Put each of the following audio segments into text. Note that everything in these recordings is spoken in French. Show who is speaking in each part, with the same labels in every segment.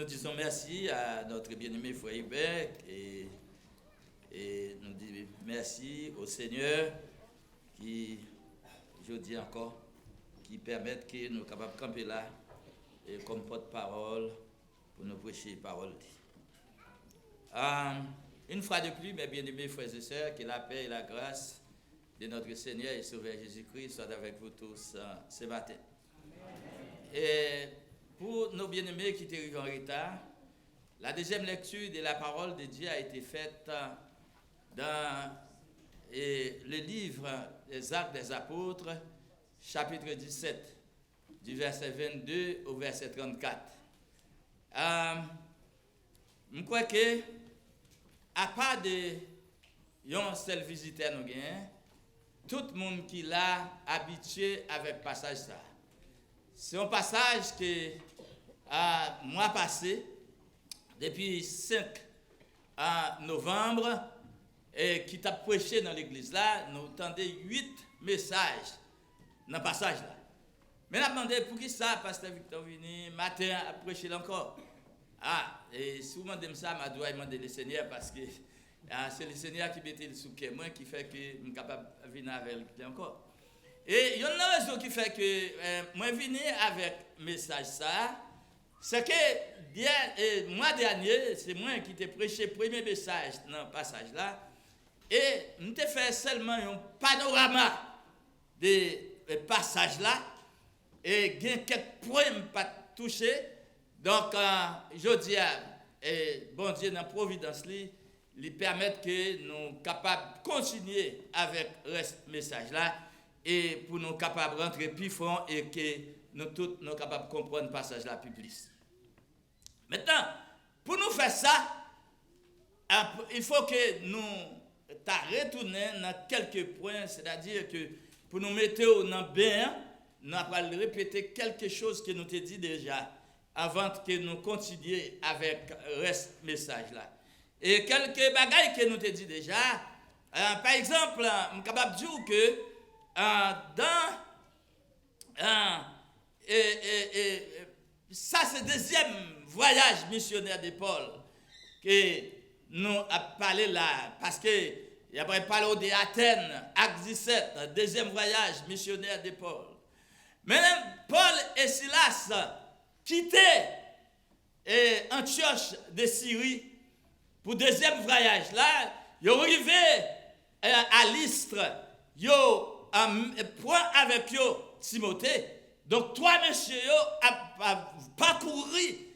Speaker 1: nous disons merci à notre bien-aimé frère Hubert et nous disons merci au Seigneur qui, je dis encore, qui permettent que nous soyons capables de camper là et comme porte-parole pour nous prêcher la parole. Une fois de plus, mes bien-aimés frères et sœurs, que la paix et la grâce de notre Seigneur et Sauveur Jésus-Christ soient avec vous tous ce matin. Et pour nos bien-aimés qui arrivent en retard, la deuxième lecture de la parole de Dieu a été faite dans le livre des Actes des Apôtres, chapitre 17, du verset 22 au verset 34. Je crois que, à part de yon seul visiteur nous gagnons, tout le monde qui l'a habitué avec le passage ça. C'est un passage que, mois passé, depuis 5 novembre, et qui t'a prêché dans l'église là, nous entendons 8 messages dans le passage là. Mais nous avons demandé pour qui ça, pasteur Victor Vini, matin à prêcher encore. Et si vous demandez ça, je dois demander le Seigneur parce que c'est le Seigneur qui met le soukè moi qui fait que je suis capable de venir avec lui encore. Et il y a une raison qui fait que moi venir avec message ça, c'est que mois dernier, c'est moi qui t'ai prêché le premier message dans le passage là, et nous t'ai fait seulement un panorama de passage là, et il y a quelques points que je pas touché. Donc, je dis bon Dieu, dans la providence, lui permettre que nous soyons capables de continuer avec le message là, et pour nous capables de rentrer plus fort et que nous tous nous capables de comprendre le passage là plus plus. Maintenant, pour nous faire ça, il faut que nous retournions dans quelques points, c'est-à-dire que pour nous mettre dans le bain, nous allons répéter quelque chose que nous t'ai dit déjà avant que nous continuions avec le reste message là. Et quelques bagailles que nous t'ai dit déjà, par exemple, je suis capable de dire que ça c'est le deuxième voyage missionnaire de Paul que nous avons parlé là, parce que il a parlé d'Athènes, Acte 17, deuxième voyage missionnaire de Paul. Maintenant, Paul et Silas quittaient Antioche de Syrie pour deuxième voyage. Là, ils sont arrivés à Lystre, ils ont avec eux Timothée. Donc, trois messieurs ont parcouru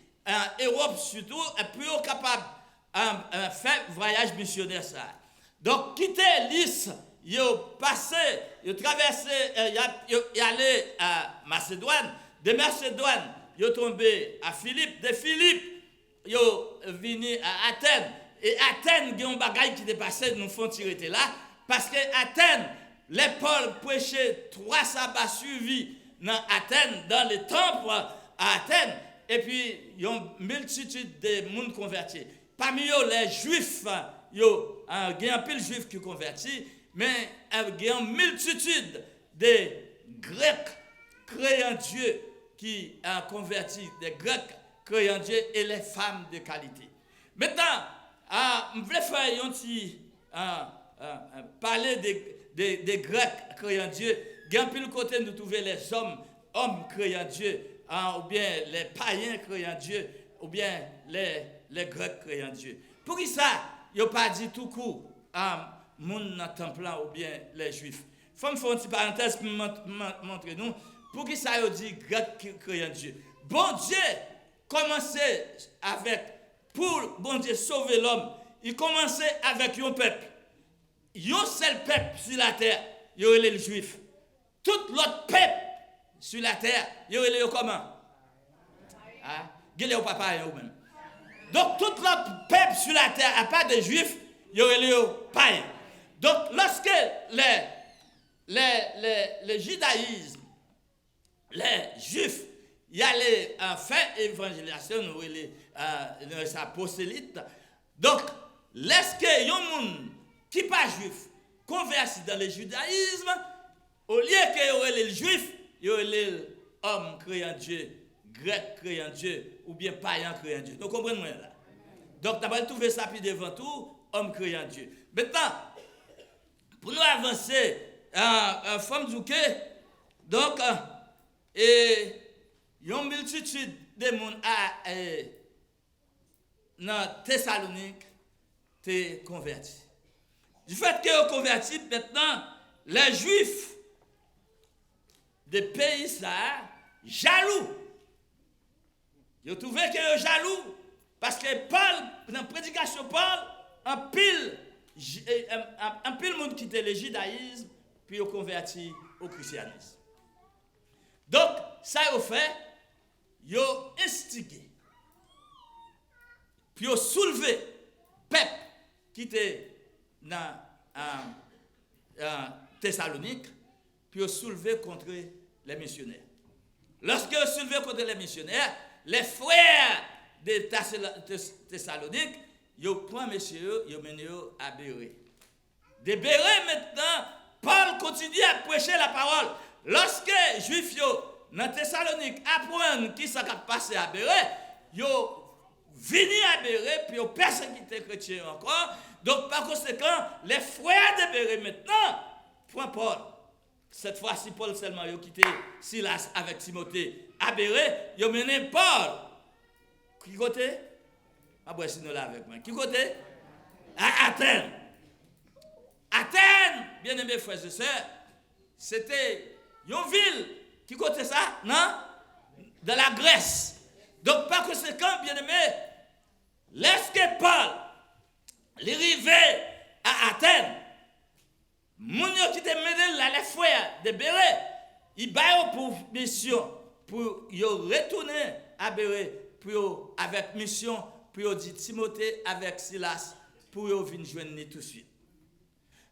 Speaker 1: l'Europe surtout, et puis ils sont capables de faire voyage missionnaire. Ça. Donc, quitter Lystre, ils ont passé, ils ont traversé, ils sont allés à Macédoine. De Macédoine, ils sont tombés à Philippe. De Philippe, ils sont venus à Athènes. Et Athènes, il y a un bagage qui est passé, nous font tirer là. Parce que Athènes, les Paul prêchaient 3 sabbats suivis dans Athènes, dans les temples à Athènes. Et puis, il y a une multitude de monde convertis. Parmi eux, les Juifs, il y a un pile juif qui convertit, mais il y a une multitude de Grecs créant Dieu qui ont converti, des Grecs créant Dieu et les femmes de qualité. Maintenant, je voulais faire un petit parler des Grecs créant Dieu. Il y a un pile côté nous trouver les hommes créant Dieu, ou bien les païens créant Dieu, ou bien les Grecs créant Dieu. Pour qui ça, il n'y a pas dit tout court à mon temple ou bien les Juifs. Il faut me faire une petite parenthèse pour montrer nous. Pour qui ça, il dit Grec créant Dieu. Bon Dieu commençait avec, pour bon Dieu sauver l'homme, il commençait avec un peuple. Un seul peuple sur la terre, il y aurait les Juifs. Tout l'autre peuple sur la terre, il y aurait les comment? Il y aurait papa et vous-même. Donc, tout l'autre peuple sur la terre, à part des Juifs, il y aurait les païens. Donc, lorsque le judaïsme, les Juifs, il y a les faire évangélisation, les prosélytes. Donc, lorsque il y a un monde qui n'est pas juif, converti dans le judaïsme, au lieu qu'il y aurait les Juifs, il y aurait les hommes créant Dieu, grec croyant Dieu ou bien païen croyant Dieu. Donc comprenez-moi là. Donc tu vas trouver ça puis devant tout, homme croyant Dieu. Maintenant, pour nous avancer, femme Zouké, donc, il y a une multitude de monde dans Thessalonique t'es converti. Du fait que vous converti, maintenant, les Juifs des pays ça, jaloux. Ils ont trouvé que sont jaloux parce que Paul, dans la prédication Paul, un pile monde qui était le judaïsme puis ils converti au christianisme. Donc, ça ils ont fait, ils ont instigé, puis ils ont soulevé peuple qui était dans Thessalonique, puis ils ont soulevé contre les missionnaires. Lorsque ils ont soulevé contre les missionnaires, les frères de Thessalonique, ils ont pris messieurs, ils ont mené à Bérée. De Bérée maintenant, Paul continue à prêcher la parole. Lorsque les Juifs dans Thessalonique apprennent qui s'est passé à Bérée, ils ont venu à Bérée, puis ils ont persécuté les chrétiens encore. Donc par conséquent, les frères de Bérée maintenant, point Paul. Cette fois-ci, Paul seulement a quitté Silas avec Timothée à Bérée, ils ont mené Paul. Qui côté? Ah bon, sinon là avec moi. Qui côté? À Athènes. Athènes, bien aimés frères et sœurs, c'était une ville. Qui côté ça? Non? De la Grèce. Donc par conséquent, bien aimés, lorsque Paul l'arrivée à Athènes, mon qui te mené là, les frères de Bérée, ils baillent pour mission, pour y retourner à Bérée, pour avec mission, pour dire Timothée avec Silas, pour y venir joindre tout de suite.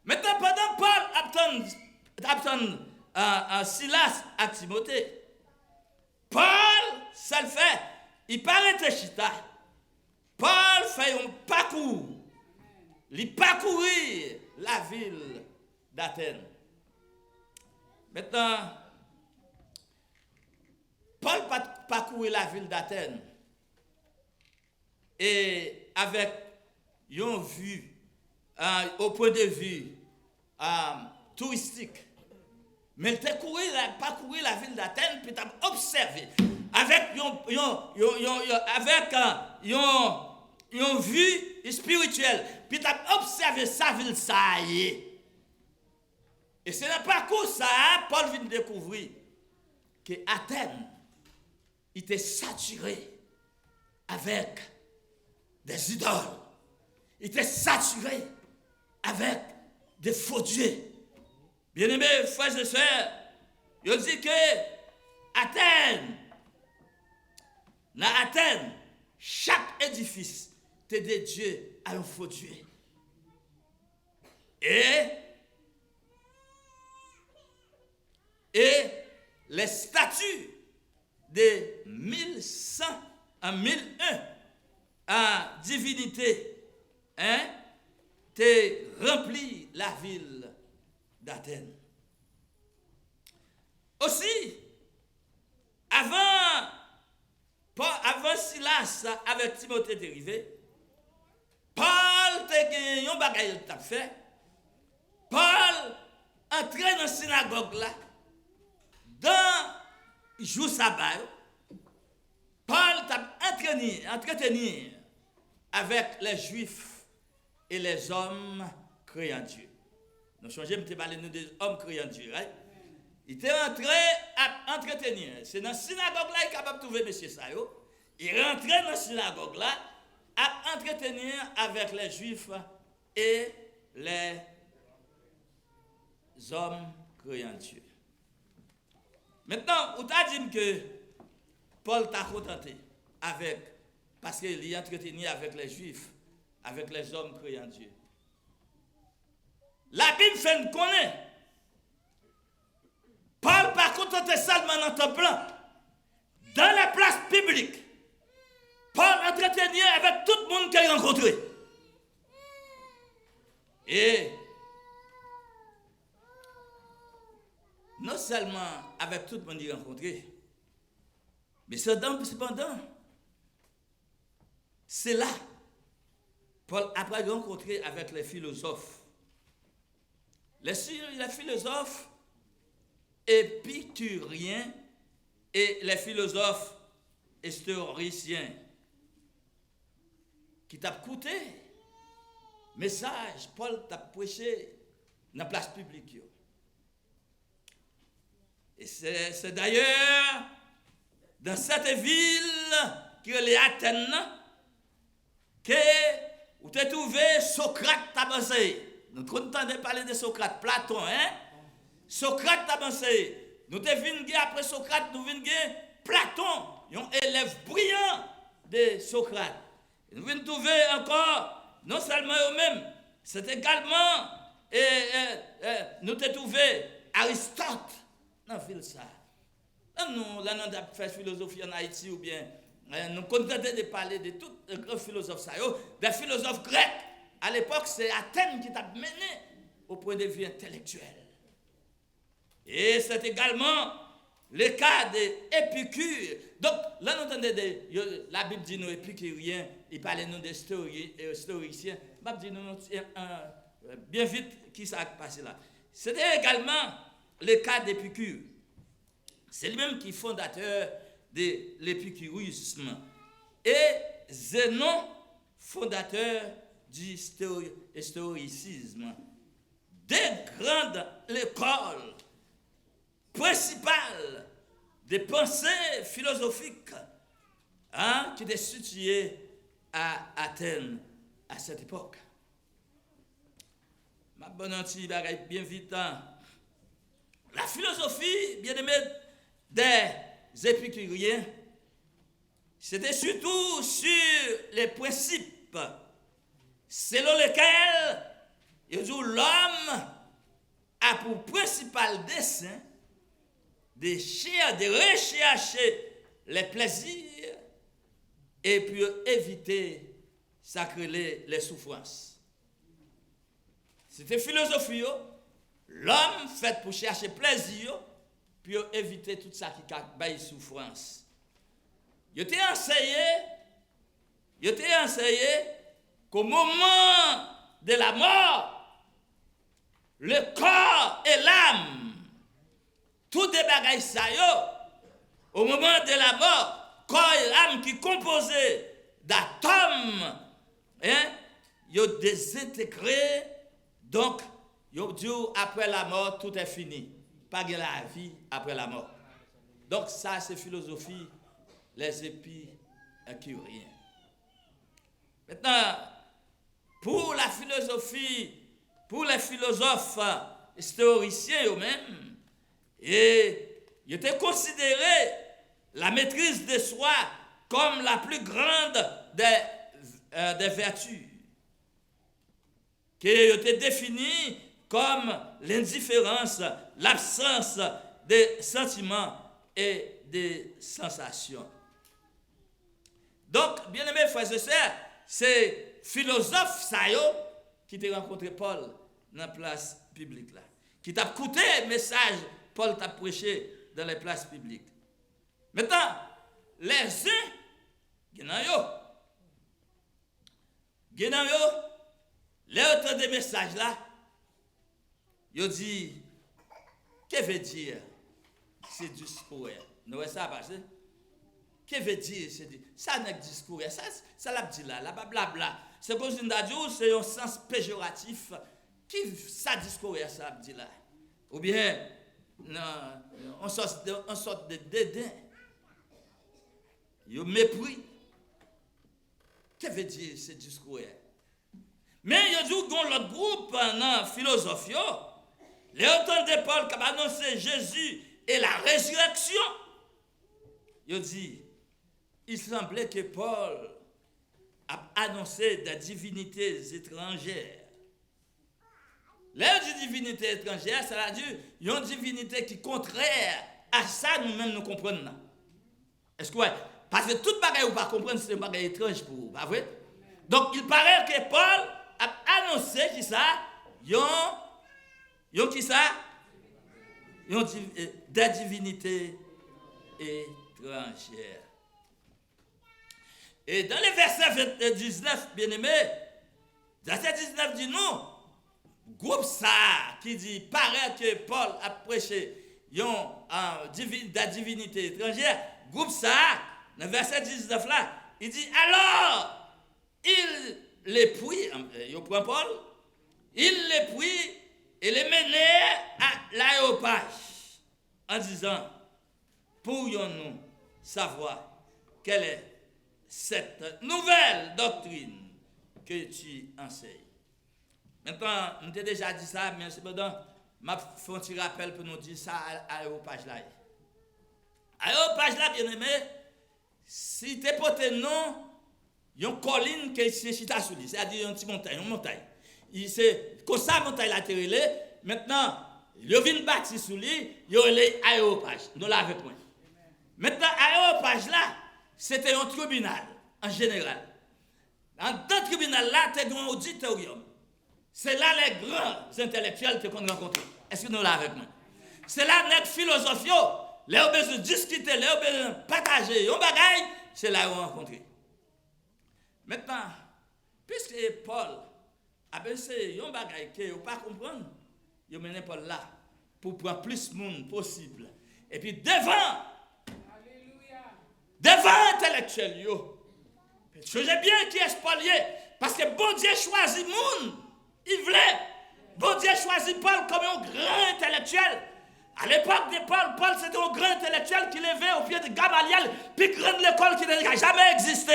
Speaker 1: Maintenant, pendant Paul attend Silas à Timothée, Paul, ça le fait, il paraît chita. Paul fait un parcours, il parcourir la ville d'Athènes. Maintenant, Paul parcourir la ville d'Athènes et avec une vue, au point de vue touristique. Mais il a parcouru la ville d'Athènes puis il a observé avec une vue spirituelle. Puis il a observé sa ville, ça y est. Et c'est dans le parcours ça, Paul vient de découvrir que Athènes était saturé avec des idoles. Il était saturé avec des faux dieux. Bien-aimés frères et sœurs, il dit que dans Athènes, chaque édifice était dédié à un faux dieu. Et les statues de 1100 à 1001 à divinité, t'es rempli la ville d'Athènes. Aussi, avant Silas avec Timothée arrivé, Paul te gagné un bagage t'a fait. Paul entrait dans la synagogue là, dans le jour sabbat. Paul t'a entretenu avec les Juifs et les hommes croyant Dieu. Nous changeons de parler des hommes croyant Dieu. Right? Il était entré à entretenir. C'est dans la synagogue là qu'il est capable de trouver M. Sayo. Il est rentré dans la synagogue là à entretenir avec les Juifs et les hommes croyant Dieu. Maintenant, on t'a dit que Paul t'a contenté parce qu'il est entretenu avec les Juifs, avec les hommes croyant Dieu. La Bible fait nous connaître. Paul par contre seulement dans le temple, dans la place publique. Paul entretenu avec tout le monde qu'il a rencontré. Et non seulement avec tout le monde qu'il a rencontré, Mais cependant, c'est là, Paul après rencontré avec les philosophes. Les philosophes épicuriens et les philosophes stoïciens qui t'a coûté message Paul t'a prêché dans la place publique. Et c'est d'ailleurs dans cette ville qui est Athènes que vous avez trouvé Socrate t'a pensé. Nous entendons parler de Socrate, Platon, hein? Socrate t'a pensé. Nous te venons après Socrate, nous venons Platon, un élève brillant de Socrate. Nous venons trouver encore, non seulement eux-mêmes, c'est également, nous te trouvé Aristote dans la ville ça. Nous, là, nous avons fait philosophie en Haïti ou bien, nous contentons de parler de tous les grands philosophes, des philosophes grecs. À l'époque, c'est Athènes qui t'a mené au point de vue intellectuel. Et c'est également le cas d'Épicure. Donc, là, nous entendons, la Bible dit nous épicuriens, il parle nous des stoïciens. La Bible dit nous, bien vite, qui s'est passé là. C'était également le cas d'Épicure. C'est lui-même qui est fondateur de l'épicurisme. Et Zénon, fondateur du stoïcisme. Des grandes écoles principales de pensée philosophique qui étaient situées à Athènes à cette époque. Ma bonne anti bagaille bien vite. La philosophie, bien aimé, des épicuriens, c'était surtout sur les principes selon lesquels l'homme a pour principal dessein de rechercher les plaisirs et puis éviter sacrer les souffrances. C'était philosophie, l'homme fait pour chercher plaisir puis éviter tout ça qui a souffrance. Il t'ai enseigné qu'au moment de la mort, le corps et l'âme, tout des bagailles ça au moment de la mort, corps et l'âme qui composés d'atomes, ils désintégrés, donc ils disent après la mort tout est fini, pas de la vie après la mort. Donc ça c'est philosophie les épicuriens. Maintenant, pour la philosophie, pour les philosophes stoïciens eux-mêmes, et ils étaient considérés la maîtrise de soi comme la plus grande des vertus, qui étaient définies comme l'indifférence, l'absence des sentiments et des sensations. Donc, bien aimés frères et sœurs, c'est philosophe ça qui t'a rencontré Paul dans la place publique là, qui t'a écouté le message Paul t'a prêché dans les places publiques. Maintenant, les uns, les autres des messages là, ils dit, que veut dire ce discours? Nous voyons ça passer. Que veut dire ce discours? Ça n'est que discours, ça l'a dit là, blabla. C'est comme une radio, c'est un sens péjoratif. Qui ça discours ça dit là? Ou bien, on sorte de dédain. Il mépris. Que veut dire ce discours? Mais il y a l'autre groupe dans philosophie, les autres de Paul qui a annoncé Jésus et la résurrection. Il dit, il semblait que Paul a annoncé des divinités étrangères. Les divinités étrangères, ça veut dire il y a une divinité qui est contraire à ça, nous-mêmes nous comprenons. Est-ce que ouais? Parce que toute bagaille ou pas comprendre, c'est une bagaille étrange pour vous, pas vrai? Donc il paraît que Paul a annoncé qui ça, qui ça, des divinités étrangères. étrangères. Et dans les versets 19, bien-aimés, verset 19 dit non, groupe ça qui dit, paraît que Paul a prêché la divinité étrangère, groupe ça, dans le verset 19 là, il dit, alors, il les prit, il prend Paul, il les prit et les menait à l'aéropage en disant, pourrions-nous savoir quelle est cette nouvelle doctrine que tu enseignes. Maintenant, on t'a déjà dit ça, mais cependant, je fais un petit rappel pour nous dire ça à l'aéropage là. À l'aéropage là, bien aimé, si tu es porté non, il y a une colline qui est chita sous lui, c'est-à-dire une petite montagne, C'est comme ça, montagne la terre, maintenant, il y a une bâtie sous lui, il y a l'aéropage. Nous l'avons point. Maintenant, l'aéropage là, c'était un tribunal, en général. Dans ce tribunal-là, tu as un auditorium. C'est là les grands intellectuels que nous rencontrons. Est-ce que nous l'avons avec moi? C'est là les philosophes, les ont besoin de discuter, les ont besoin de partager. On bagaille, c'est là où on rencontre. Maintenant, puisque Paul a pensé un bagaille que vous ne pas comprendre, il mené Paul là pour prendre plus de monde possible. Et puis devant intellectuel, changez bien qui est spolié. Parce que bon Dieu choisit monde. Il voulait. Bon Dieu choisit Paul comme un grand intellectuel. À l'époque de Paul, Paul c'était un grand intellectuel qui levait au pied de Gamaliel, puis grande l'école qui n'a jamais existé.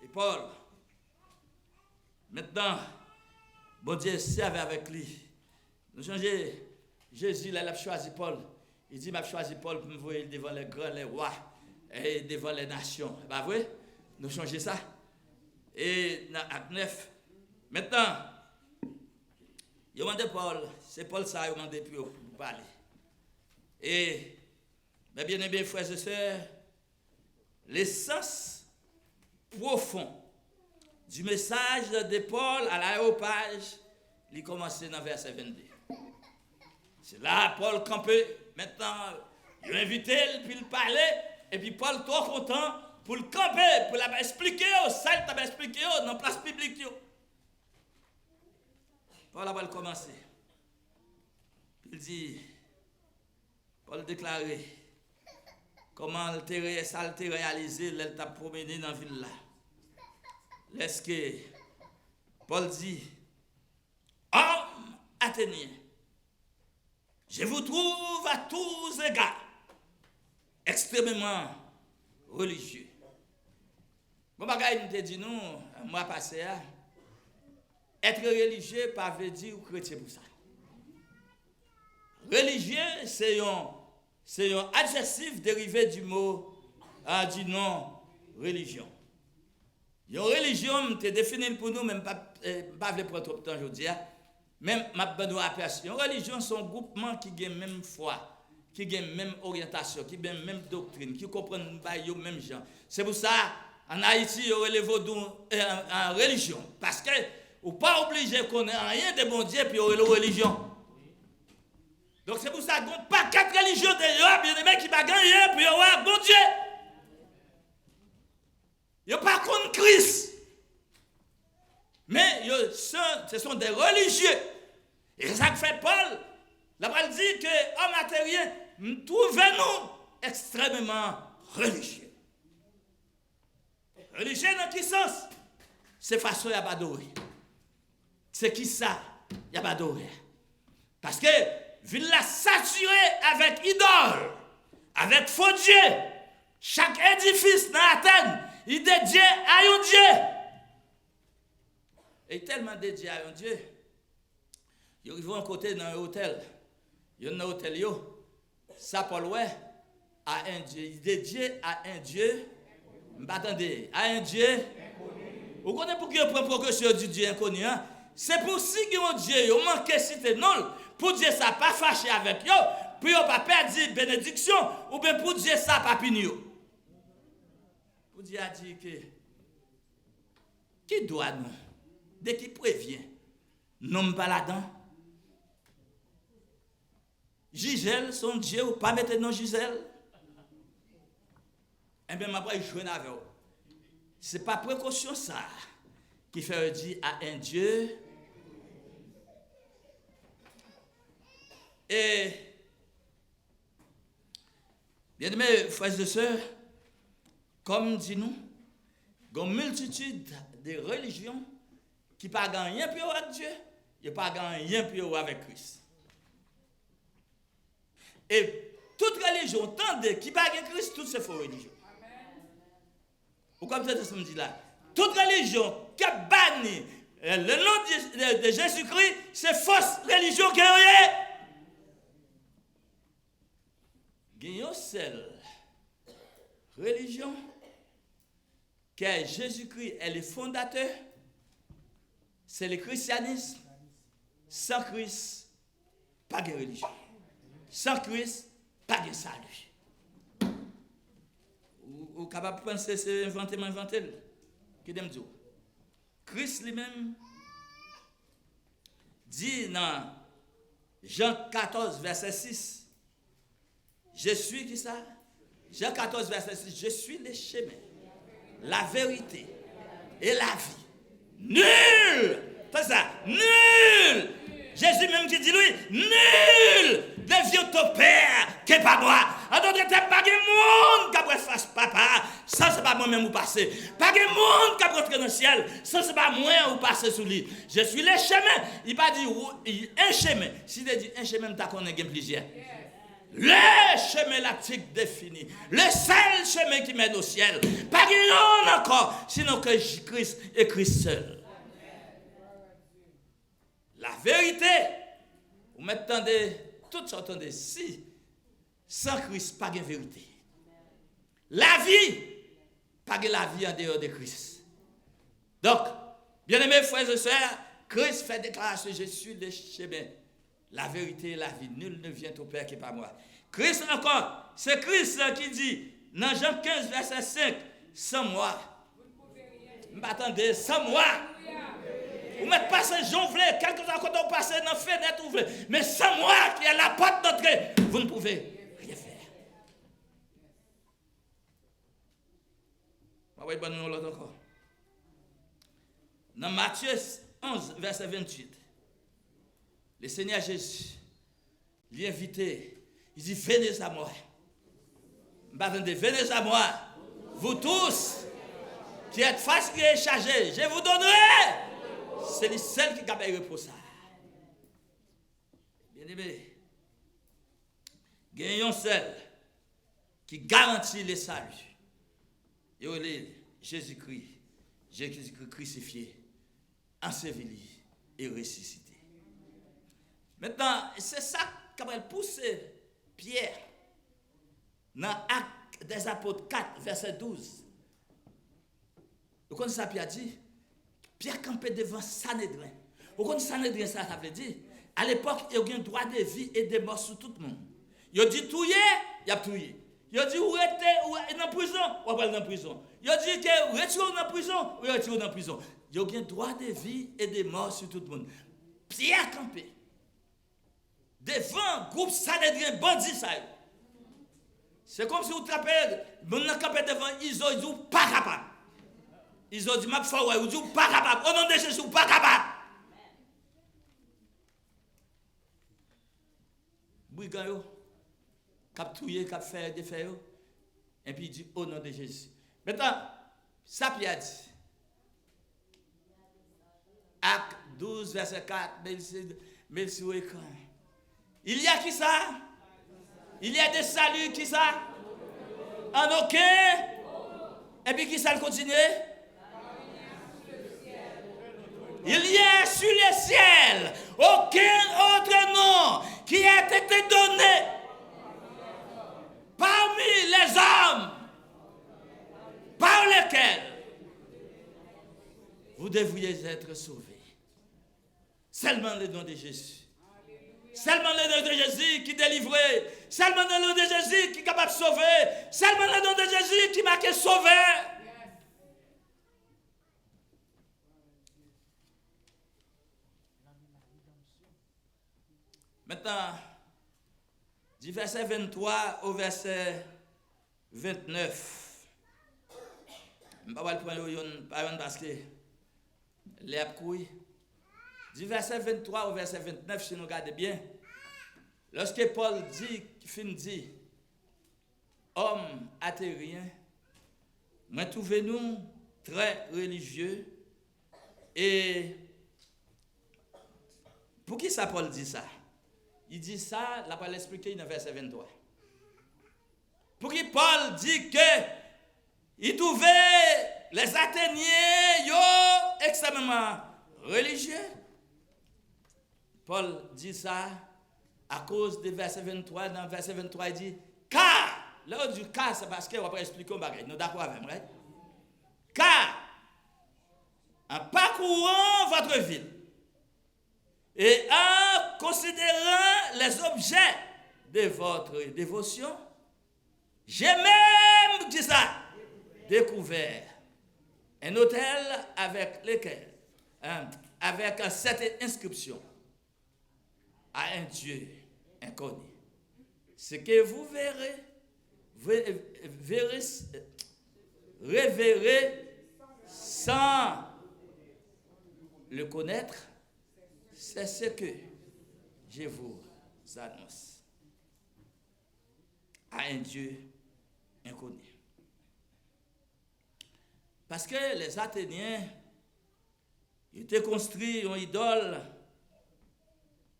Speaker 1: Et Paul, maintenant, bon Dieu servait avec lui. Nous changeons. Jésus, il a choisi Paul. Il dit, m'a choisi Paul pour me voir devant les grands, les rois et devant les nations. Pas vrai? Nous changeons ça. Et dans Acte 9, maintenant, il a demandé Paul, c'est Paul ça, il a demandé pour parler. Et, bien aimés frères et sœurs, l'essence profonde du message de Paul à l'aéropage, il commence dans verset 22. C'est là Paul campait. Maintenant, il a invité, puis il parlait, et puis Paul trop content pour le camper, pour l'expliquer, ça il t'a expliqué dans la place publique. Paul a commencé. Il dit, Paul déclarait comment ça a été réalisé, il t'a promené dans la ville là. Est-ce que Paul dit, homme athénien, je vous trouve à tous égards extrêmement religieux. Bon bagay nous te dit nous, moi passé à être religieux pas veut dire ou chrétien pour ça. Religieux c'est un adjectif dérivé du mot du nom religion. Une religion te définit pour nous même pas veut prendre trop de temps aujourd'hui. Même ma bonne appellation. Une religion, c'est un groupement qui a même foi, qui a même orientation, qui a même doctrine, qui comprend les mêmes gens. C'est pour ça, en Haïti, on relève en religion. Parce que vous n'êtes pas obligé de connaître rien de bon Dieu, puis on relève religion. Donc c'est pour ça qu'on n'a pas 4 religions d'ailleurs, bien aimé qui ne gagné rien, puis on a bon Dieu. Il n'y a pas contre Christ. Mais ce sont des religieux. Et ça que fait Paul. La Bible dit que homme matériel, trouvez-nous extrêmement religieux. Religieux dans quel sens? C'est façon il n'y a pas d'adorer. C'est qui ça? Il n'y a pas d'adorer. Parce que ville l'a saturé avec idole, avec faux dieu. Chaque édifice dans Athènes, il dédié à un Dieu. Et tellement dédié à un Dieu, ils vont à côté dans un hôtel. Il y a un hôtel, ça Paul ouais, à un Dieu. Il est dédié à un Dieu. Attendez, à un Dieu. Vous connaissez pourquoi on prend progression du Dieu inconnu? Hein? C'est pour si que Dieu a manqué cité non, pour Dieu ça pas fâché avec eux, puis on pas perdre bénédiction, ou bien pour Dieu ça pas puni. Pour Dieu a dit que qui doit nous? Dès qu'il prévient, non pas là-dedans. Gisèle, son Dieu, ou pas mettre non Gisèle. eh bien, je vais jouer avec vous. Ce n'est pas précaution ça qui fait dire à un Dieu. Et, bien aimés frères et sœurs, comme dit nous, il y a une multitude de religions qui ne gagnent rien plus avec Dieu, et ne gagnent rien plus avec Christ. Et toute religion, tant qui ne gagne Christ, toutes ces faux religions. Pourquoi vous me dit là? Toute religion qui a banni le nom de Jésus-Christ, c'est fausse religion qui est. Il y a une seule religion qui est Jésus-Christ, elle est fondateur, c'est le christianisme. Sans Christ, pas de religion. Sans Christ, pas de salut. Ou capable de penser c'est inventé. Qui me dit? Christ lui-même dit dans Jean 14, verset 6, je suis qui ça? Jean 14, verset 6, je suis le chemin, la vérité et la vie. Nul! C'est ça, nul! Jésus même qui dit lui, nul ne vient au Père que par moi. En d'autres termes, pas de monde qui a face papa, sans c'est pas moi-même ou passer. Pas de monde qui a rentré dans le ciel, sans c'est pas moi ou passer sous lui. Je suis le chemin. Il pas dit un chemin. S'il dit un chemin, tu connais plusieurs. Le chemin lactique défini, le seul chemin qui mène au ciel. Pas de nom encore, sinon que Christ et Christ seul. La vérité, vous m'entendez, tout ça entendez, si, sans Christ, pas de vérité. La vie, pas de la vie en dehors de Christ. Donc, bien aimés frères et sœurs, Christ fait déclaration, je suis le chemin, la vérité et la vie. Nul ne vient au Père qui n'est pas moi. Christ encore, c'est Christ qui dit, dans Jean 15, verset 5, sans moi. M'attendez, sans moi. Vous mettez passer jonflé, quelque chose quand vous passez dans la fenêtre ouvrée. Mais sans moi qui est la porte d'entrée, vous ne pouvez rien faire. On va voir l'autre encore. Dans Matthieu 11, verset 28, le Seigneur Jésus l'invité, il dit venez à moi. Venez à moi, vous tous qui êtes fatigués et chargés, je vous donnerai. C'est le seul qui gagne pour ça. Bien aimé, gagnons seul qui garantit le salut. Et on est Jésus-Christ crucifié, enseveli et ressuscité. Maintenant, c'est ça qui va pousser Pierre dans Actes des Apôtres 4, verset 12. Vous connaissez ça, Pierre dit? Pierre campait devant Sanhédrin. Vous connaissez Sanhédrin, ça veut dire? À l'époque, il y a eu un droit de vie et de mort sur tout le monde. Il a dit touiller, il a touillé. Il a dit où était dans la prison, on va dans la prison. Il a dit que retirez dans la prison, on retire dans la prison. Il y a eu un droit de vie et de mort sur tout le monde. Pierre campait devant le groupe Sanhédrin, bandit ça. C'est comme si vous tapez, vous campez devant Iso, ils disent pas capable. Ils ont dit, ma foi, vous dites, pas capable. Au nom de Jésus, pas capable. Brigand, cap touyer, cap faire des faits. Et puis il dit, au nom de Jésus. Maintenant, ça Pierre dit. Acte 12, verset 4, mais sur l'écran. Il y a qui ça? Il y a des saluts qui ça? En aucun. Et puis qui ça le continue? Il y a sur le ciel aucun autre nom qui a été donné parmi les hommes par lesquels vous devriez être sauvés. Seulement le nom de Jésus. Seulement le nom de Jésus qui délivrait. Seulement le nom de Jésus qui est capable de sauver. Seulement le nom de Jésus qui m'a sauvé. Maintenant, du verset 23 au verset 29. Je ne vais pas prendre une parce que les couilles. Du verset 23 au verset 29, si nous regardons bien, lorsque Paul dit, homme athérien, moi trouvez-nous très religieux. Et pour qui ça Paul dit ça? Il dit ça, la Paul expliqué dans verset 23. Pour qui Paul dit que il trouvait les Athéniens extrêmement religieux. Paul dit ça à cause du verset 23. Dans le verset 23, il dit car, là on dit car, c'est parce qu'on va pas expliquer un bagage. Nous d'accord avec moi, right? Car, en parcourant votre ville et en considérant les objets de votre dévotion, j'ai même dit ça, découvert un hôtel avec lequel, avec cette inscription à un Dieu inconnu. Ce que vous révérez sans le connaître, c'est ce que je vous annonce. À un Dieu inconnu. Parce que les Athéniens étaient construits une idole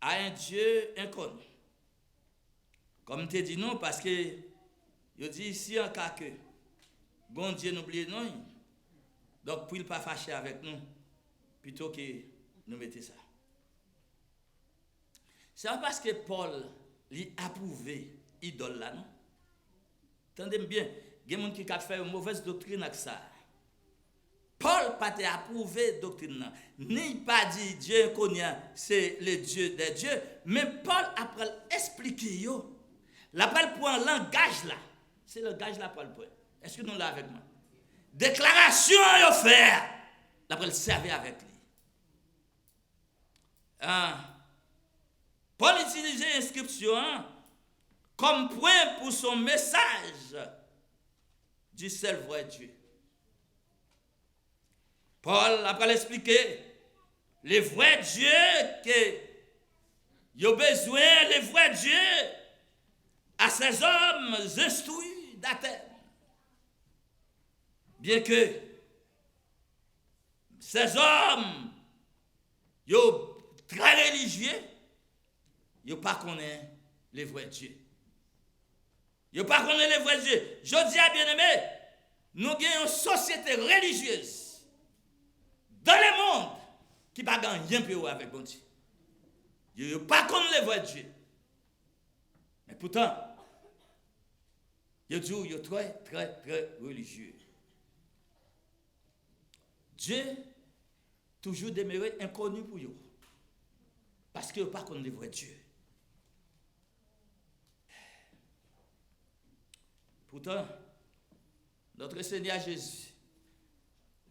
Speaker 1: à un Dieu inconnu. Comme tu dis non, parce que je dis ici en cas que bon Dieu n'oublie non, donc pour ne pas fâcher avec nous, plutôt que nous mettons ça. C'est parce que Paul a approuvé l'idole là, non? Entendez bien, il y a des gens qui ont fait une mauvaise doctrine avec ça. Paul n'a pas approuvé la doctrine, ni pas dit Dieu inconnu, c'est le Dieu des dieux, mais Paul a expliqué, l'appel pour un langage là, c'est le langage là Paul point. Est-ce que nous l'avons avec moi? Déclaration à faire, l'appel servir avec lui. Paul utilisait l'inscription comme point pour son message du seul vrai Dieu. Paul a pas expliqué le vrai Dieu que il a besoin, le vrai Dieu à ces hommes instruits d'Athènes. Bien que ces hommes ils sont très religieux, ils ne connaissent pas le vrai Dieu. Ils ne connaissent pas le vrai Dieu. Je dis à bien-aimé, nous avons une société religieuse dans le monde qui n'a pas rien pour avec bon Dieu. Ils ne connaissent pas le vrai Dieu. Mais pourtant, ils sont très, très, très religieux. Dieu toujours demeuré inconnu pour eux. Parce qu'ils ne connaissent pas le vrai Dieu. Pourtant, notre Seigneur Jésus,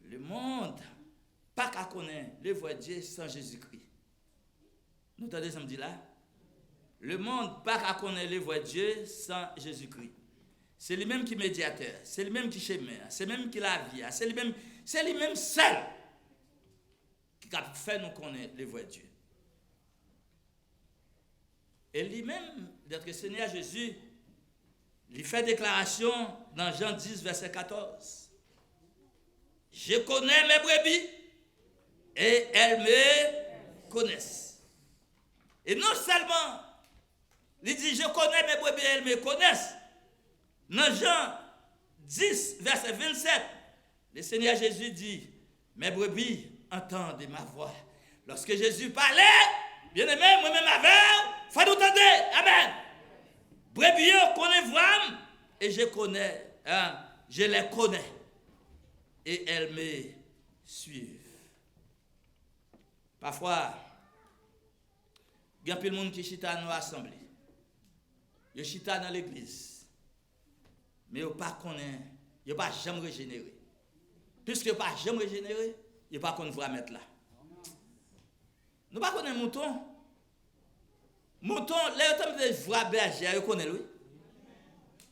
Speaker 1: le monde, pas qu'à connaître le vrai Dieu sans Jésus-Christ. Nous entendez ça me dit là? Le monde, pas qu'à connaître le vrai Dieu sans Jésus-Christ. C'est lui-même qui est médiateur, c'est lui-même qui chemin, c'est lui-même qui la vie, c'est lui-même seul qui a fait nous connaître le vrai Dieu. Et lui-même, notre Seigneur Jésus, il fait déclaration dans Jean 10, verset 14. Je connais mes brebis et elles me connaissent. Et non seulement, il dit je connais mes brebis et elles me connaissent. Dans Jean 10, verset 27, le Seigneur Jésus dit, mes brebis entendent ma voix. Lorsque Jésus parlait, bien aimé, moi-même avec, faut nous entendre. Amen. Brebis connaissent voix et je les connais. Et elles me suivent. Parfois, il y a un peu de monde qui chita dans l'assemblée. Il chita dans l'église. Mais il ne pas jamais régénérer. Puisque il ne pas jamais régénérer, il ne pas qu'on va mettre là. Nous ne pas connaître mouton. Mouton, les temps de voix bergère, vous connaissez, oui.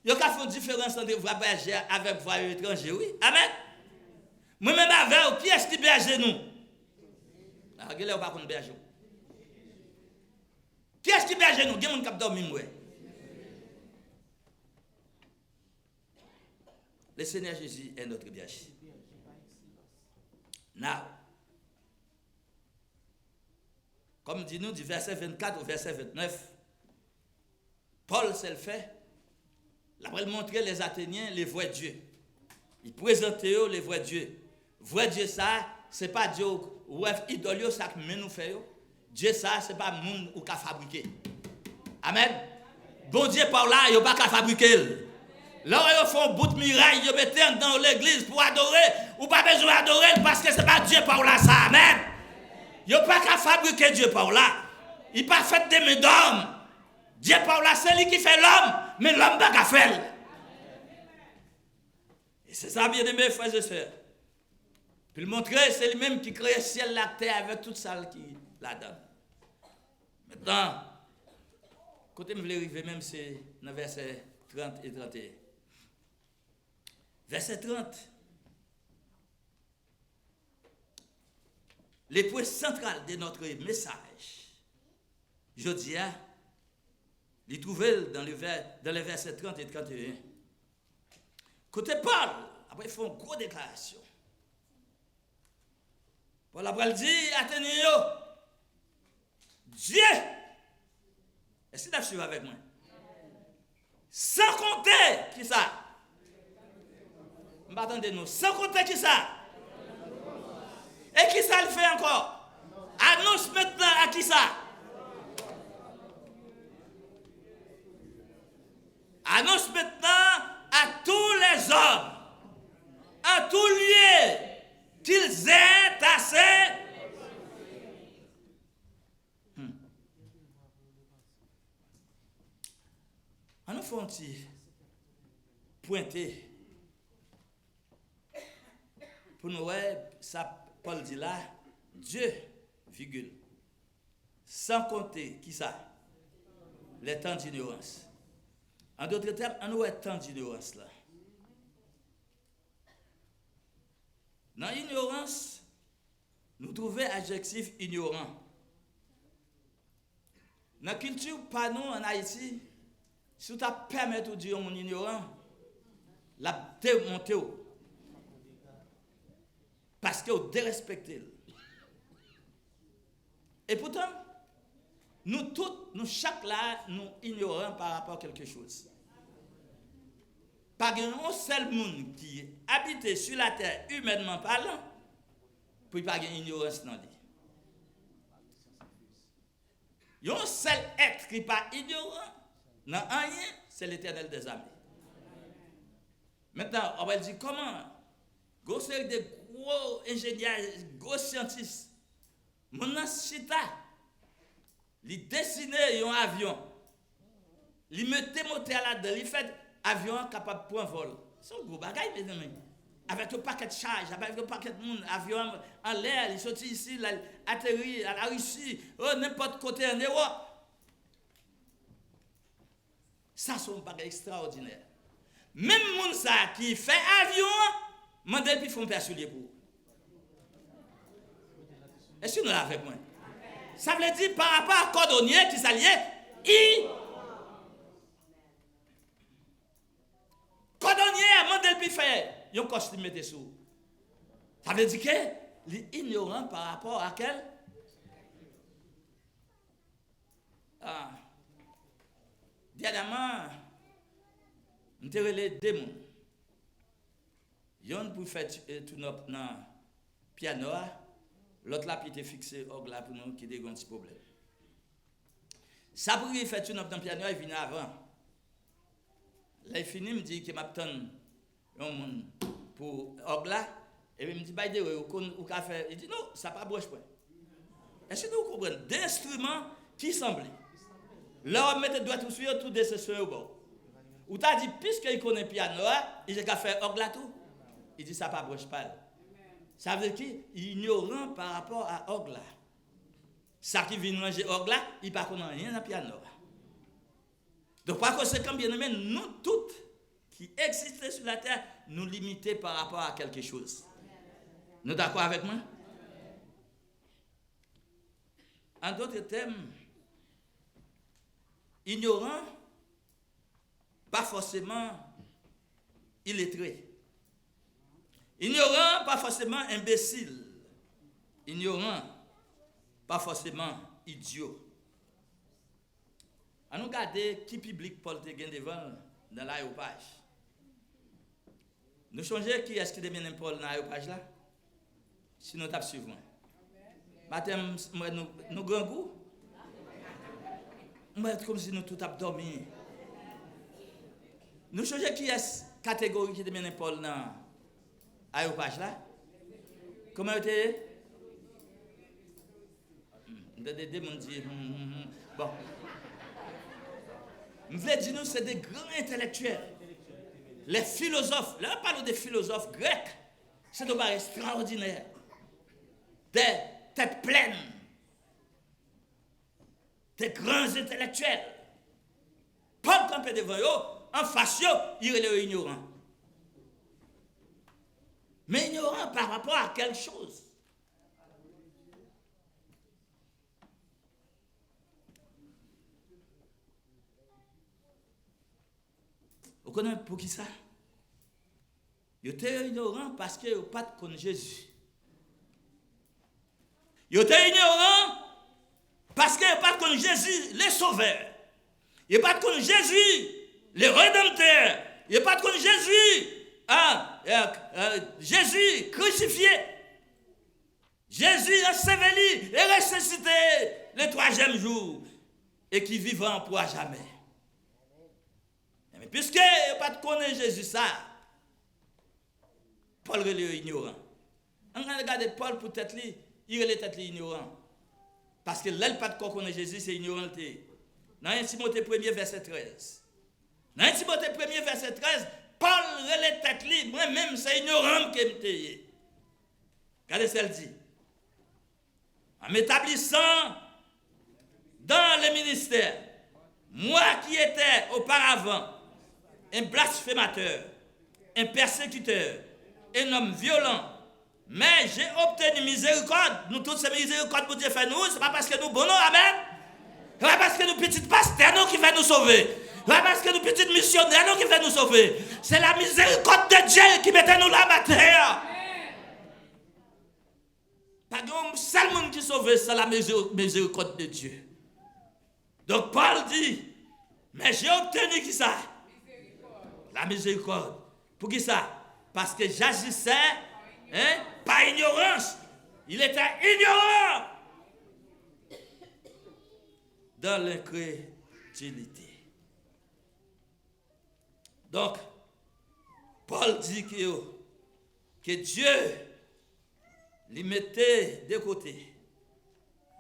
Speaker 1: Il y a une différence entre voix bergère avec voix étrangère, oui. Amen. Moi-même avec, qui est-ce qui berge nous? Regardez, on va pas berge. Qui est-ce qui berge nous? Qui est-ce qui dormi? Le Seigneur Jésus est notre berger. Now, comme dit nous du verset 24 au verset 29, Paul s'est fait. Après, il montrait les Athéniens les voies de Dieu. Il présentait eux les voies de Dieu. Voie de Dieu, ça, ce n'est pas Dieu ou idole, ça que nous faisons. Dieu, ça, ce n'est pas le monde qui a fabriqué. Amen. Bon Dieu, par là, il n'y a pas qu'à fabriquer. Là, ils font bout de miraille, ils mettent dans l'église pour adorer, ou pas besoin d'adorer parce que ce n'est pas Dieu par là, ça. Amen. Il n'y a pas qu'à fabriquer Dieu par là. Il n'a pas fait des mains d'homme. Dieu par là, c'est lui qui fait l'homme, mais l'homme n'a qu'à faire. Et c'est ça, bien aimé, frères et sœurs. Puis le montrer, c'est lui-même qui crée le ciel, la terre, avec toute ça qui la donne. Maintenant, côté me voulais arriver même, c'est dans verset 30 et 31. Verset 30. Le point central de notre message, je dis, il trouvait dans les versets 30 et 31. Côté Paul, après ils font une grosse déclaration. Paul après dit, Athénéo, Dieu, est-ce que tu es suivi avec moi? Sans compter, qui ça? M'attendez-nous, sans compter qui ça? Et qui ça le fait encore? Annonce maintenant à qui ça? Annonce maintenant à tous les hommes, à tout lieu, qu'ils aient assez. On nous fait un petit pointer pour nous voir ça. Paul dit là, Dieu, virgule, sans compter, qui ça? Les temps d'ignorance. En d'autres termes, on nous a temps d'ignorance là. Dans l'ignorance, nous trouvons adjectif ignorant. Dans la culture, pas nous en Haïti, si tu permets de dire mon ignorant, la démonter. Parce que vous dérespectez. Et pourtant, nous tous, nous chaque là, nous ignorons par rapport à quelque chose. Pas un seul monde qui habite sur la terre, humainement parlant, pour pas avoir ignorance dans lui. Il y a un seul être qui n'est pas ignorant, non rien, c'est l'Éternel des armées. Maintenant, on va dire comment, gros série de gros ingénieurs, gros scientifiques, mon chita, il dessinait un avion, il mettait moteur là-dedans, il fait avion capable de prendre vol. C'est un gros bagage, mes amis. Avec un paquet de charge, avec un paquet de monde, avion en l'air, il sortit ici, il atterrit à la Russie, n'importe côté en Europe. Ça, c'est un bagage extraordinaire. Même monde ça qui fait avion, mandel puis font persuader pour. Est-ce que nous l'avons avec moi? Ça veut dire par rapport à cordonnier qui s'alliait, cordonnier, mandel puis fait. Yon costume mette sous. Ça veut dire que l'ignorant par rapport à quel? Dernièrement, nous avons les démons. Yon pour faire tout notre piano, l'autre là qui était fixé au glas pour nous qui a un petit problème. Ça pour faire tout notre piano, il vient avant. Là il finit me dit que m'attend un monde pour Ogla, et il me dit, by the way, ou café. Il dit, non, ça pas broche point. Est-ce que vous comprenez? Des instruments qui semblent. Là, on met le doigt sur tout des au bord. Ou t'as dit, puisqu'il connaît le piano, il a fait Ogla tout. Il dit, ça pas broche pas. Ça veut dire qu'il est ignorant par rapport à Ogla. Ça qui vient manger Ogla, il ne connaît rien dans le piano. Donc, par conséquent, bien aimé, nous toutes, qui existait sur la terre, nous limiter par rapport à quelque chose. Nous d'accord avec moi? En d'autres termes, ignorant, pas forcément illettré. Ignorant, pas forcément imbécile. Ignorant, pas forcément idiot. À nous regarder qui public Paul te gagne devant dans l'aéropage. Nous changeons qui est-ce qui devient Paul dans l'aéropage là? Si nous tapons suivant. Matin, nous grand goût. Nous être comme si nous tout avons dormi. Nous changeons qui est catégorie qui devient Paul dans l'aéropage là? Comment était? Des gens disent, bon. Je veux dire, c'est des grands intellectuels. Les philosophes, là on parle des philosophes grecs, c'est des barres extraordinaires. Des têtes pleines. Des grands intellectuels. Paul campé devant eux, en face il est ignorant. Mais ignorant par rapport à quelque chose. Vous connaissez pour qui ça? Ils étaient ignorants parce qu'ils n'ont pas connu Jésus. Ils étaient ignorants parce qu'ils n'ont pas connu Jésus, le Sauveur. Ils n'ont pas connu Jésus, le Rédempteur. Ils n'ont pas connu Jésus, Jésus crucifié. Jésus enseveli et ressuscité le 3e jour et qui vivant pour à jamais. Mais puisque vous n'avez pas connu Jésus, ça, Paul est ignorant. On regarde Paul pour tête li, il est tête ignorant. Parce que là, il pas de connaître Jésus, c'est ignorant. Dans 1 Timothée 1er, verset 13. Dans 1 Timothée 1er, verset 13, Paul est tête li, moi-même, c'est ignorant que je suis. Regardez ce qu'elle dit. En m'établissant dans le ministère, moi qui étais auparavant un blasphémateur, un persécuteur, un homme violent, mais j'ai obtenu miséricorde. Nous tous ces miséricordes pour Dieu fait nous, c'est pas parce que nous bons, amen. C'est pas parce que nous petites pasteurs nous qui fait nous sauver. C'est pas parce que nous petites missionnaires nous qui fait nous sauver. C'est la miséricorde de Dieu qui mettait nous là terre. Pas un seul monde qui sauve, c'est la miséricorde de Dieu. Donc Paul dit, mais j'ai obtenu qui ça? La miséricorde. Pour qui ça? Parce que j'agissais par ignorance. Il était ignorant dans l'incrédulité. Donc, Paul dit que Dieu lui mettait de côté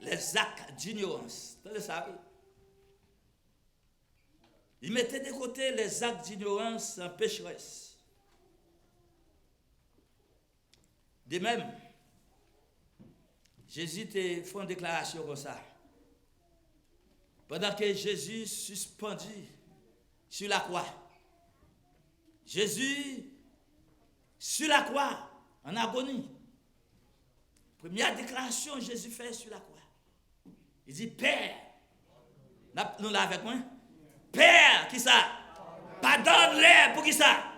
Speaker 1: les actes d'ignorance. Attendez ça. Il mettait de côté les actes d'ignorance en pécheresse. De même, Jésus te fait une déclaration comme ça. Pendant que Jésus suspendu sur la croix. Jésus sur la croix, en agonie. Première déclaration Jésus fait sur la croix. Il dit, Père, nous là avec moi. Père, qui ça? Pardonne-les, pour qui ça?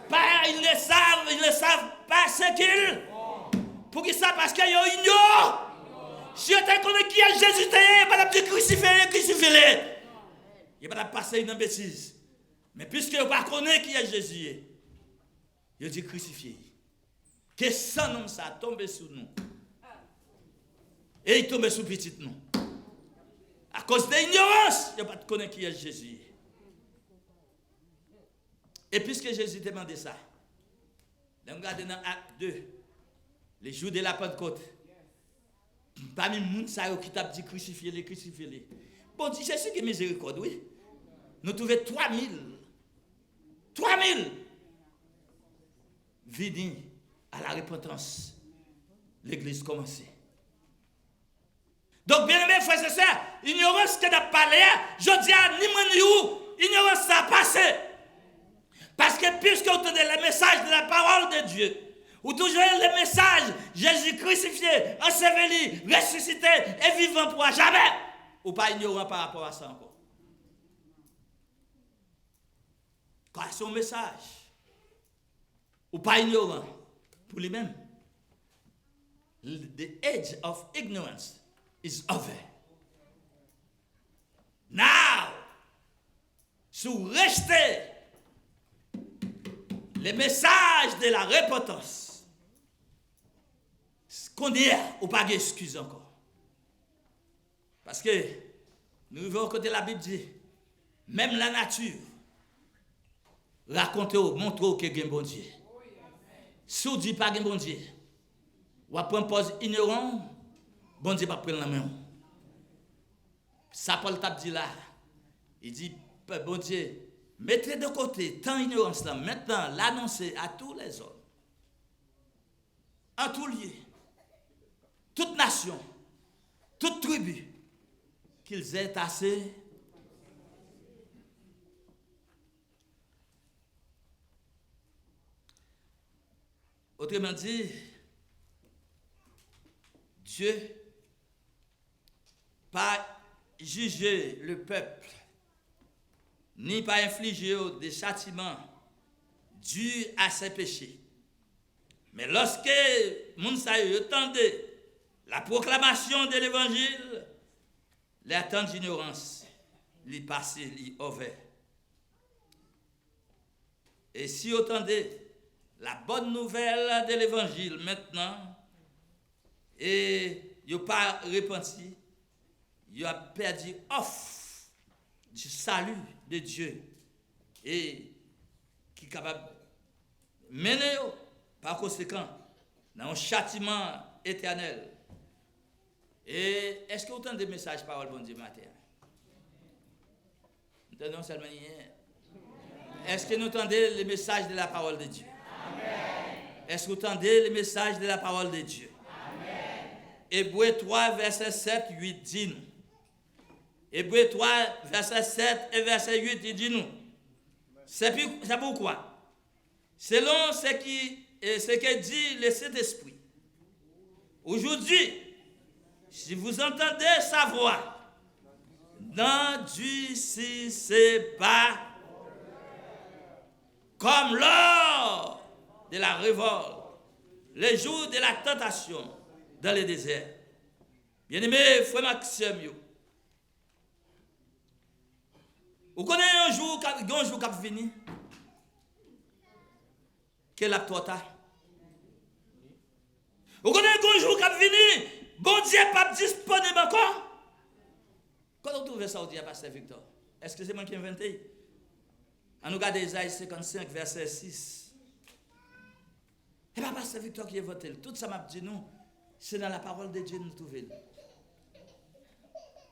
Speaker 1: Père, ils ne savent pas ce qu'ils. Pour qui ça? Parce qu'ils ignorent. Si tu connais qui est Jésus, tu n'as pas de crucifier. Il va pas passer une bêtise. Mais puisque vous ne connaissez pas qui est Jésus, il dit crucifié. Que ça, nom ça tombe sur nous. Et il tombe sur petit nous. À cause de l'ignorance, il n'y a pas de connaître qui est Jésus. Et puisque Jésus demandait ça, on regarde dans Acte 2, les jours de la Pentecôte, parmi les gens qui t'a dit crucifiez-les. Bon, dit Jésus qui est miséricorde, oui. Nous trouvons 3000 venus à la repentance. L'église commençait. Donc, bien aimé, frères et sœurs, ignorance que n'a parlé, je dis à ni moi ni vous, ignorance ça a passé. Parce que puisque vous entendez le message de la parole de Dieu, Ou toujours le message, Jésus crucifié, enseveli, ressuscité et vivant pour jamais. Ou pas ignorant par rapport à ça encore. Car son message, ou pas ignorant pour lui-même. The age of ignorance is over. Now, si vous restez le message de la repentance, qu'on dit, ou pas d'excuse encore. Parce que nous vivons côté la Bible dit, même la nature raconte, montre que c'est bon Dieu. Si vous dites pas que c'est bon Dieu, ou après un pose ignorant, bon Dieu va prendre la main. Ça Paul t'a dit là, il dit, bon Dieu, mettez de côté tant ignorance là, maintenant l'annoncer à tous les hommes, en tout lieu, toute nation, toute tribu, qu'ils aient assez. Autrement dit, Dieu pas juger le peuple, ni pas infliger des châtiments dus à ses péchés. Mais lorsque Mounsaï entendait la proclamation de l'évangile, les temps d'ignorance lui passaient, lui ouvert. Et si vous entendez la bonne nouvelle de l'évangile maintenant, et vous pas repenti, vous avez perdu off du salut de Dieu et qui est capable de mener par conséquent dans un châtiment éternel. Et est-ce que vous entendez des messages parole bon Dieu matin? Nous entendons seulement hier. Est-ce que nous entendez les messages de la parole de Dieu? Amen. Est-ce que vous entendez les messages de la parole de Dieu? Hébreux 3, verset 7, 8 dit nous. Hébreux 3, verset 7 et verset 8, il dit nous. C'est pourquoi, selon ce que dit le Saint-Esprit, aujourd'hui, si vous entendez sa voix, n'endurcissez pas comme lors de la révolte, les jours de la tentation dans le désert. Bien-aimé, frère Maxime, vous connaissez un jour qui a fini? Quel a tota? Vous connaissez un jour qui a fini? Bon Dieu n'est pas disponible encore? Quand vous trouvez ça, vous dites à Pasteur Victor, est-ce que c'est moi qui ai inventé? On nous regarde Isaïe 55, verset 6. Et bien, Pasteur Victor qui a inventé. Tout ça m'a dit nous, c'est dans la parole de Dieu que nous trouvons.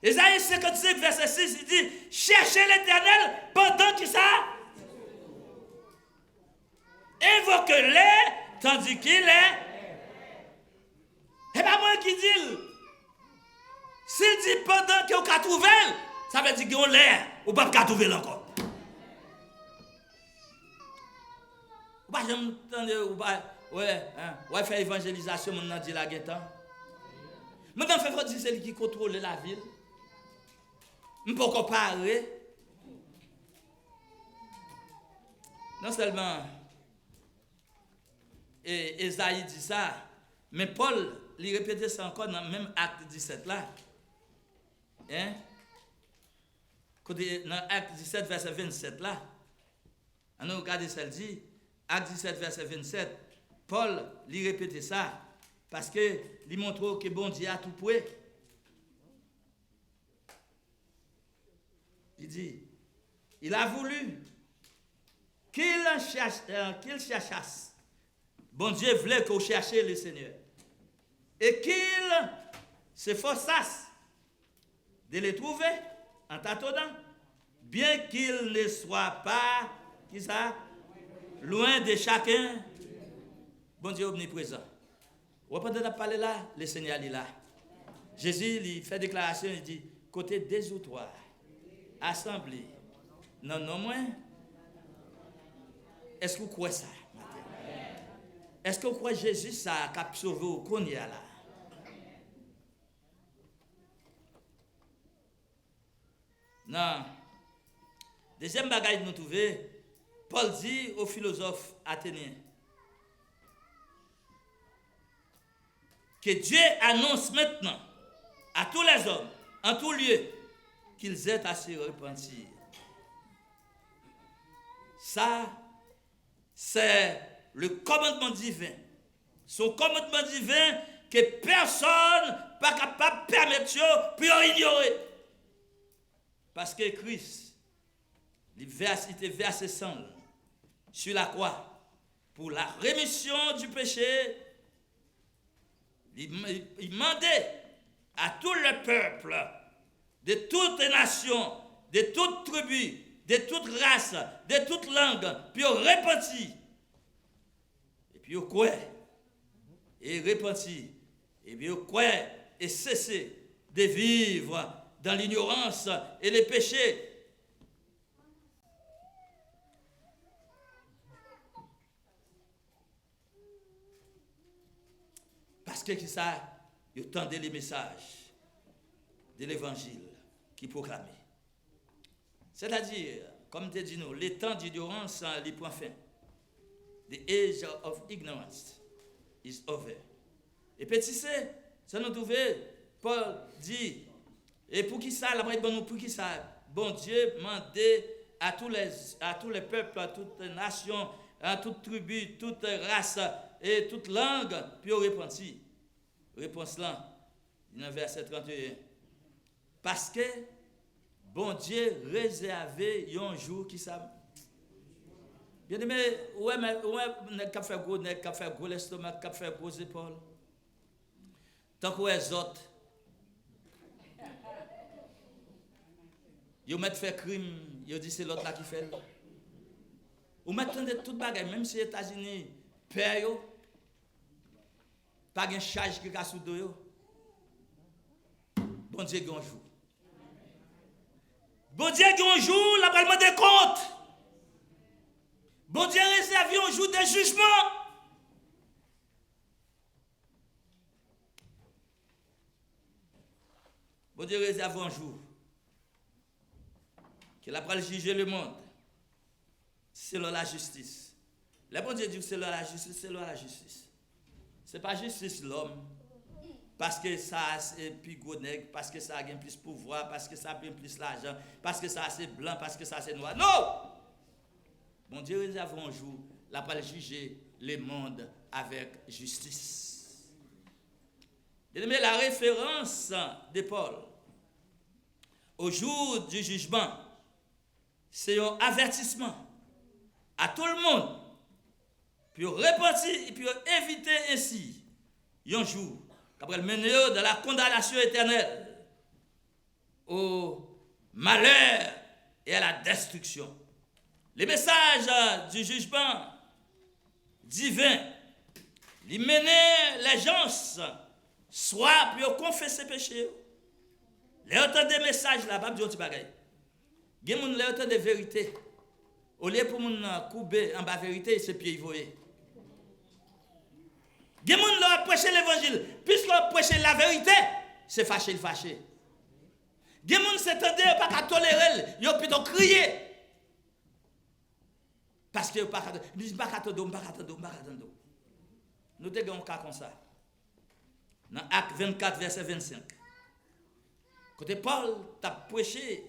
Speaker 1: Isaïe 55, verset 6, il dit, cherchez l'Éternel pendant qu'il ça. Invoquez-le tandis qu'il est. Et bien moi qui dis, s'il dit pendant qu'il a trouvé, ça veut dire qu'il l'air, ou pas qu'il trouvé encore. Ou pas j'entends, ou pas, ouais, faire évangélisation, mon dit la guetta. Maintenant, fait dire c'est lui qui contrôle la ville. Je ne peux pas parler. Non seulement Esaïe dit ça, mais Paul lui répétait ça encore dans le même acte 17 là. Hein? Dans acte 17, verset 27 là. On a regardé ça, dit, acte 17, verset 27, Paul lui répétait ça parce que lui montre que bon Dieu a tout prêt. Il dit, il a voulu qu'il cherchasse. Bon Dieu voulait qu'on cherche le Seigneur. Et qu'il s'efforçasse de les trouver en tâtonnant, bien qu'il ne soit pas, qui ça, loin de chacun. Bon Dieu omniprésent. Vous pouvez parler là, le Seigneur est là. Jésus il fait déclaration, il dit, côté désouttoir, assemblée, non moins. Est-ce que vous croyez ça? Est-ce que vous croyez Jésus ça a sauvé au qu'on y a là? Non. Deuxième bagaille que nous trouvons, Paul dit aux philosophes athéniens que Dieu annonce maintenant à tous les hommes, en tout lieu, qu'ils aient à se repentir. Ça, c'est le commandement divin. Son commandement divin que personne n'est pas capable de permettre pour ignorer. Parce que Christ, il était versé sang sur la croix pour la rémission du péché. Il demandait à tout le peuple, de toutes les nations, de toutes tribus, de toutes races, de toutes langues, puis repentir. Et puis quoi? Et repentir. Et puis quoi? Et cesser de vivre dans l'ignorance et les péchés. Parce que ça, il entendait les messages de l'évangile qui proclamait. C'est-à-dire, comme tu dis nous, les temps d'ignorance, les points fins. The age of ignorance is over. Et petit c'est, ça nous trouve, Paul dit, et pour qui ça, la pour qui ça, bon Dieu mandait à tous les peuples, à toutes les nations, à toute tribu, toute race et toute langue, puis au repenti. Réponse là, dans verset 31. Parce que bon Dieu réservé un jour qui ça. Bien aimé, ouais nèg ka fait gros nèg ka fait gros l'estomac, ka fait gros épaules. Tant que les autres yo met fait crime, yo dit c'est l'autre là qui fait. Ou maintenant de toute bagaille même si les États-Unis père yo pas de charge qui a sous dos. Bon Dieu, un jour. Bon Dieu, un jour, la parlement des comptes. Bon Dieu, réservé un jour de jugement. Bon Dieu, réservé un jour. Qu'il a juger le monde. Selon la justice. Le bon Dieu dit que selon la justice, selon la justice. Ce n'est pas justice l'homme, parce que ça c'est plus gros nègre, parce que ça a plus pouvoir, parce que ça a plus l'argent, parce que ça c'est blanc, parce que ça c'est noir. Non! Mon Dieu réserve un jour, la va juger le monde avec justice. Mais la référence de Paul au jour du jugement, c'est un avertissement à tout le monde. Puis repentir et puis éviter ainsi un jour qu'après le mener dans la condamnation éternelle au malheur et à la destruction. Les messages du jugement divin, il menait les gens soit pour confesser péché. Les autant des messages là, pas dire petit bagaille. Il y a les autant de vérité. Au lieu pour mon couper en bas vérité, c'est pied voyer. Des gens leur prêcher l'évangile, puisqu'on prêche la vérité, c'est fâché le fâché. Des gens s'étendent pas qu'à tolérer, ils ont plutôt crié. Parce que pas qu'à attendre. Nous avons un cas comme ça. Dans Acte 24, verset 25. Quand Paul t'a prêché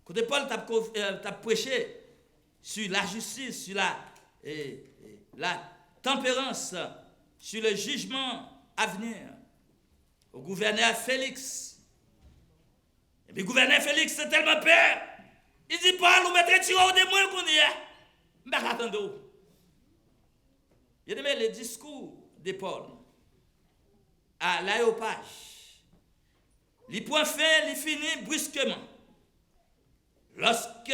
Speaker 1: quand Paul t'a prêché sur la justice, sur la tempérance, sur le jugement à venir, au gouverneur Félix. Et puis le gouverneur Félix, c'est tellement peur. Il dit, Paul, vous mettez tiré au démon qu'on y est. Je ne vais pas attendre. Il y a le discours de Paul à l'aéropage. Les points faits, les finit brusquement. Lorsque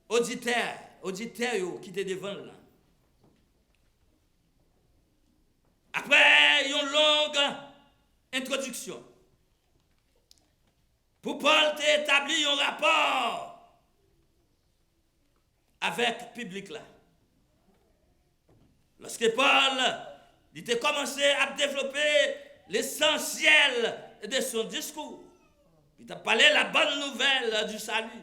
Speaker 1: auditeur qui était devant là, après une longue introduction, pour Paul t'établit un rapport avec le public là. Lorsque Paul il a commencé à développer l'essentiel de son discours, il a parlé de la bonne nouvelle du salut.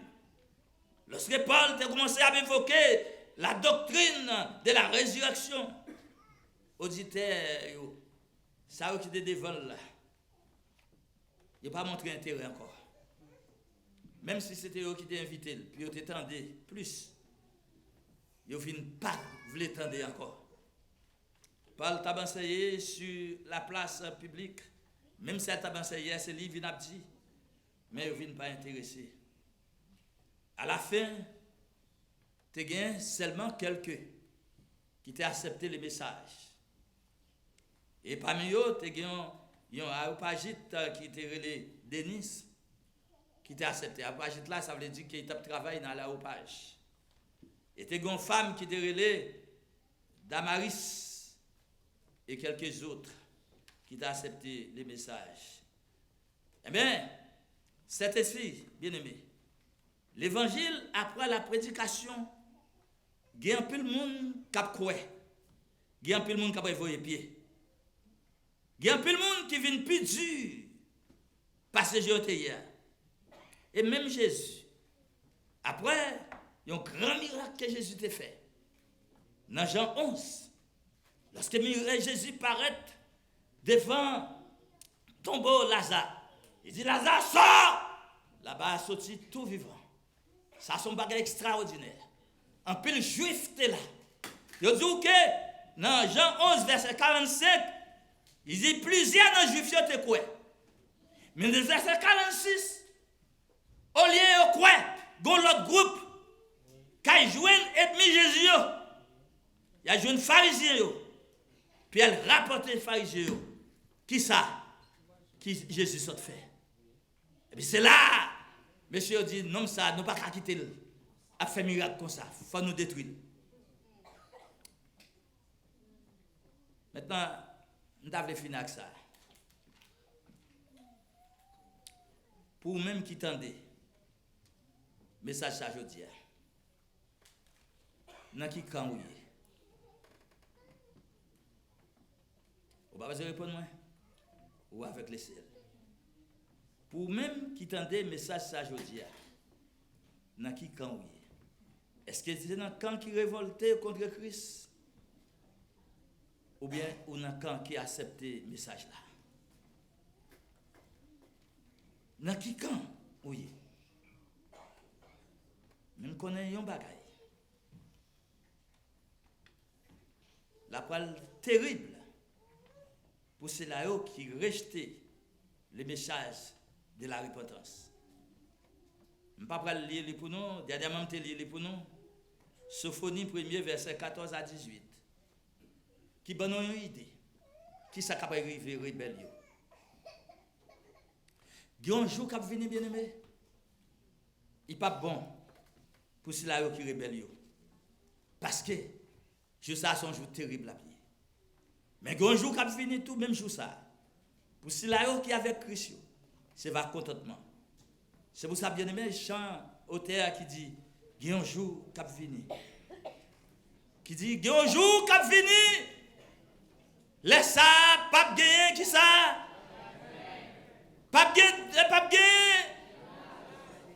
Speaker 1: Lorsque Paul a commencé à évoquer la doctrine de la résurrection, auditeurs, ça qui était devant là, il n'a pas montré intérêt encore. Même si c'était eux qui t'ont invité, puis ils t'attendaient plus, ils ne pas voulu attendre encore. Paul t'a enseigné sur la place publique, même si elle t'a enseigné, c'est lui qui vient dit, mais ils ne viennent pas intéresser. À la fin, tu as gagné seulement quelques qui t'ont accepté le message. Et parmi eux, tu as gagné un aréopagite qui était relé Denis, qui t'a accepté. Aréopagite là, ça veut dire qu'il t'a travaillé dans l'aréopage. Et tu as une femme qui était relé Damaris et quelques autres qui t'ont accepté le message. Eh bien, cette esprit, bien aimé, l'évangile, après la prédication, il y a un peu de monde qui a croire. Il y a un peu de monde qui a envoyé pied. Il y a un peu de monde qui vient plus dur parce que j'ai hier. Et même Jésus, après, il y a un grand miracle que Jésus t'a fait. Dans Jean 11, lorsque Jésus paraît devant tombeau Lazare, il dit Lazare, sors! Là-bas, il sorti tout vivant. Ça, c'est un bagage extraordinaire. Un peu de juif était là. Il dit que dans Jean 11, verset 45, il dit plusieurs dans les juifs étaient quoi. Mais dans verset 46, au lieu de quoi, il y a l'autre groupe qui a joué ennemi Jésus. Il a joué un pharisien. Puis elle rapporte les pharisiens. Qui ça? Qui Jésus s'est fait. Et puis c'est là, monsieur dit, non, ça, nous ne pouvons pas quitter le. A fait miracle comme ça. Il faut nous détruire. Maintenant, nous avons fini avec ça. Pour même qui tendait, message ça je dis. Dans qui camp où est? Vous ne pouvez pas répondre moi? Ou avec les ciels. Pour même qui tendait message ça je dis. Dans qui camp où est? Est-ce que c'est dans le camp qui révoltait contre Christ? Ou bien ou dans le camp qui a accepté le message là? Dans qui camp? Oui. Même connaît un bagaille. La parole terrible pour ceux-là qui rejetaient le message de la repentance. Je ne vais pas lire pour nous, dernièrement je lire pour nous. Sophonie 1er, verset 14 à 18. Qui donne une idée. Qui ça capable arriver rébellion. Il y a un jour qui va venir bien aimé. Il n'est pas bon pour ceux-là qui rébellent. Parce que je sais c'est un jour terrible à pied. Mais il y a un jour qui va venir tout même jour ça. Pour ceux-là qui avec Christ, c'est va contentement. C'est pour ça bien aimé chant auteur qui dit il y a un jour qui va venir. Qui dit il y a un jour qui va venir. Laisse ça, pas gagner qui ça? Pas gagner.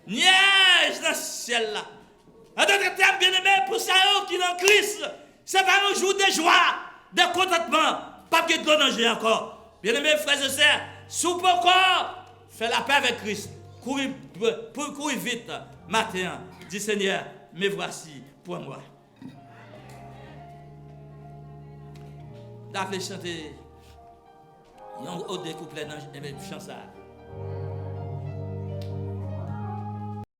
Speaker 1: Niège dans ce ciel là. En d'autres termes, bien aimé, pour ça qui est en Christ, c'est pas un jour de joie, de contentement. Pas de danger encore. Bien aimé, frères et sœurs, sous pourquoi fais la paix avec Christ. Courir vite matin. Dis Seigneur, me voici pour moi. D'avoir chanté un autre couplet dans le chant ça.